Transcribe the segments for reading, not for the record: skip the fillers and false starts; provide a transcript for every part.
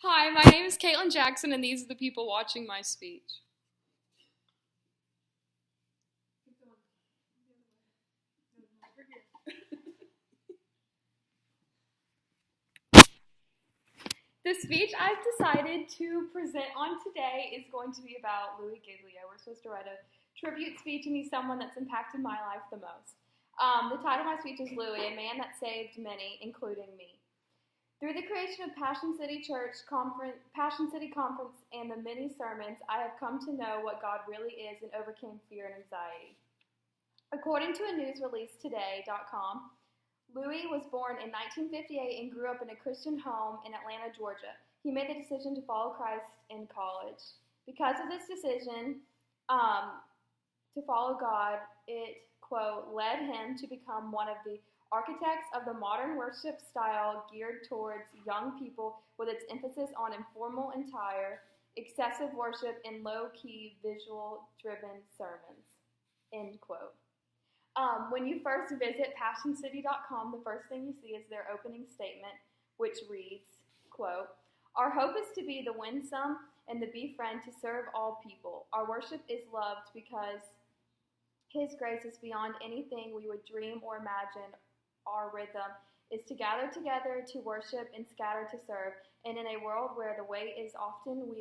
Hi, my name is Caitlin Jackson, and these are the people watching my speech. The speech I've decided to present on today is going to be about Louis Giglio. We're supposed to write a tribute speech, and he's someone that's impacted my life the most. The title of my speech is Louis, a man that saved many, including me. Through the creation of Passion City Conference, and the many sermons, I have come to know what God really is and overcame fear and anxiety. According to a news release today.com, Louis was born in 1958 and grew up in a Christian home in Atlanta, Georgia. He made the decision to follow Christ in college. Because of this decision to follow God, it, quote, led him to become one of the architects of the modern worship style geared towards young people with its emphasis on informal attire, excessive worship, and low-key visual-driven sermons, end quote. When you first visit PassionCity.com, the first thing you see is their opening statement, which reads, quote, "Our hope is to be the winsome and the befriend to serve all people. Our worship is loved because His grace is beyond anything we would dream or imagine. Our rhythm is to gather together to worship and scatter to serve. And in a world where the weight is often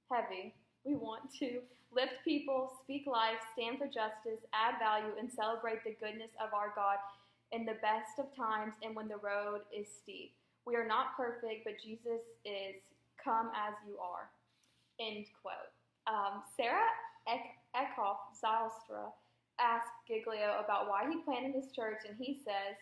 heavy, we want to lift people, speak life, stand for justice, add value, and celebrate the goodness of our God in the best of times and when the road is steep. We are not perfect, but Jesus is. Come as you are." End quote. Sarah Eckhoff Zylstra asked Giglio about why he planted his church, and he says,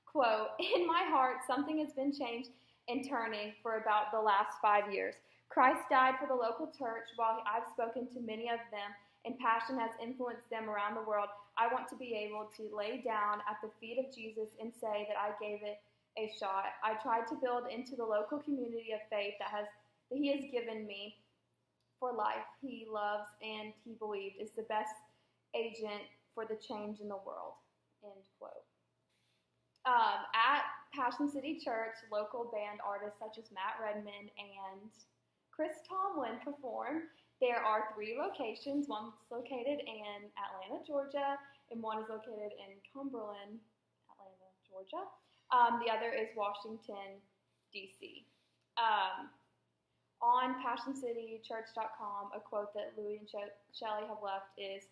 quote, "In my heart, something has been changed and turning for about the last 5 years. Christ died for the local church while I've spoken to many of them, and passion has influenced them around the world. I want to be able to lay down at the feet of Jesus and say that I gave it a shot. I tried to build into the local community of faith that He has given me for life. He loves and he believed is the best agent for the change in the world." End quote. At Passion City Church, local band artists such as Matt Redman and Chris Tomlin perform. There are 3 locations. One's located in Atlanta, Georgia, and one is located in Cumberland, Atlanta, Georgia. The other is Washington, D.C. On PassionCityChurch.com, a quote that Louis and Shelley have left is,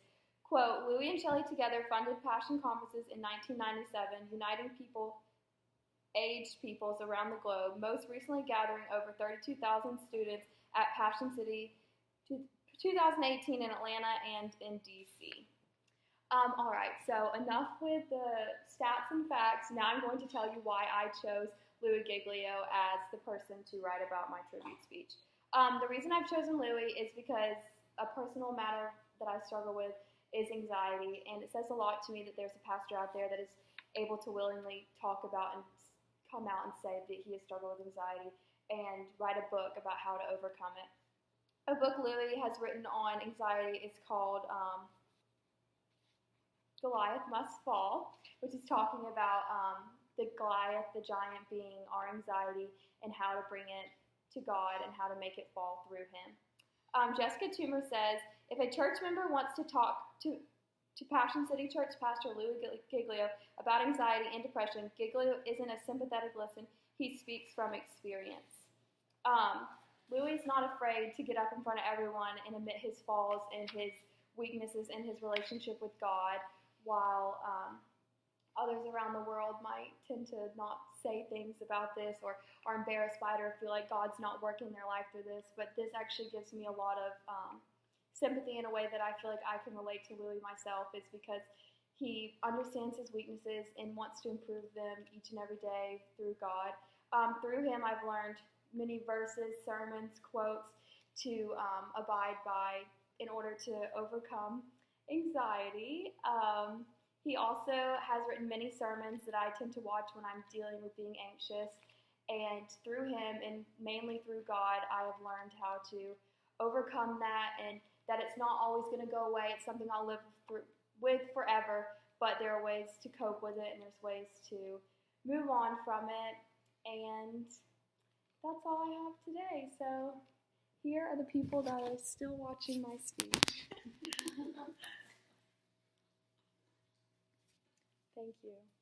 quote, "Louis and Shelley together funded Passion conferences in 1997, uniting aged peoples around the globe, most recently gathering over 32,000 students at Passion City 2018 in Atlanta and in D.C. All right, so enough with the stats and facts. Now I'm going to tell you why I chose Louis Giglio as the person to write about my tribute speech. The reason I've chosen Louis is because a personal matter that I struggle with is anxiety, and it says a lot to me that there's a pastor out there that is able to willingly talk about and come out and say that he has struggled with anxiety and write a book about how to overcome it. A book Louis has written on anxiety is called Goliath Must Fall, which is talking about the Goliath, the giant, being our anxiety and how to bring it to God and how to make it fall through him. Jessica Toomer says, if a church member wants to talk to Passion City Church Pastor Louis Giglio about anxiety and depression, Giglio isn't a sympathetic listen. He speaks from experience. Louis is not afraid to get up in front of everyone and admit his flaws and his weaknesses in his relationship with God, while others around the world might tend to not say things about this or are embarrassed by it or feel like God's not working their life through this. But this actually gives me a lot of sympathy in a way that I feel like I can relate to Louis myself. It's because he understands his weaknesses and wants to improve them each and every day through God. Through him, I've learned many verses, sermons, quotes to abide by in order to overcome anxiety. He also has written many sermons that I tend to watch when I'm dealing with being anxious. And through him, and mainly through God, I have learned how to overcome that, and that it's not always going to go away. It's something I'll live with forever, but there are ways to cope with it, and there's ways to move on from it. And that's all I have today. So here are the people that are still watching my speech. Thank you.